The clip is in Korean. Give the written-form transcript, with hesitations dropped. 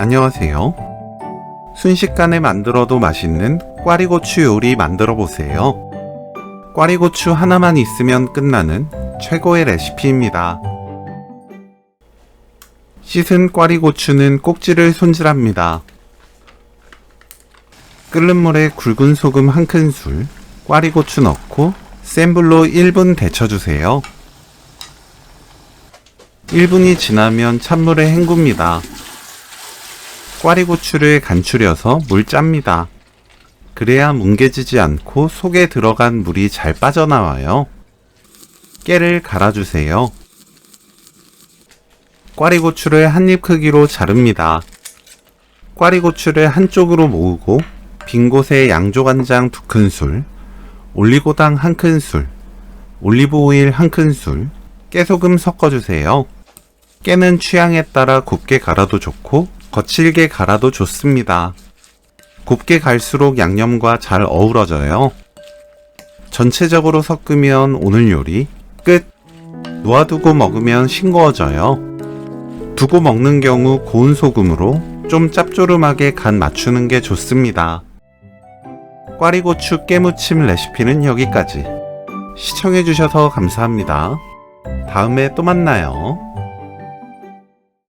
안녕하세요. 순식간에 만들어도 맛있는 꽈리고추 요리 만들어 보세요. 꽈리고추 하나만 있으면 끝나는 최고의 레시피입니다. 씻은 꽈리고추는 꼭지를 손질합니다. 끓는 물에 굵은 소금 1큰술, 꽈리고추 넣고 센 불로 1분 데쳐주세요. 1분이 지나면 찬물에 헹굽니다. 꽈리고추를 간추려서 물 짭니다. 그래야 뭉개지지 않고 속에 들어간 물이 잘 빠져나와요. 깨를 갈아주세요. 꽈리고추를 한입 크기로 자릅니다. 꽈리고추를 한쪽으로 모으고 빈 곳에 양조간장 2큰술, 올리고당 1큰술, 올리브오일 1큰술, 깨소금 섞어주세요. 깨는 취향에 따라 곱게 갈아도 좋고 거칠게 갈아도 좋습니다. 곱게 갈수록 양념과 잘 어우러져요. 전체적으로 섞으면 오늘 요리 끝! 놓아두고 먹으면 싱거워져요. 두고 먹는 경우 고운 소금으로 좀 짭조름하게 간 맞추는 게 좋습니다. 꽈리고추 깨무침 레시피는 여기까지. 시청해주셔서 감사합니다. 다음에 또 만나요.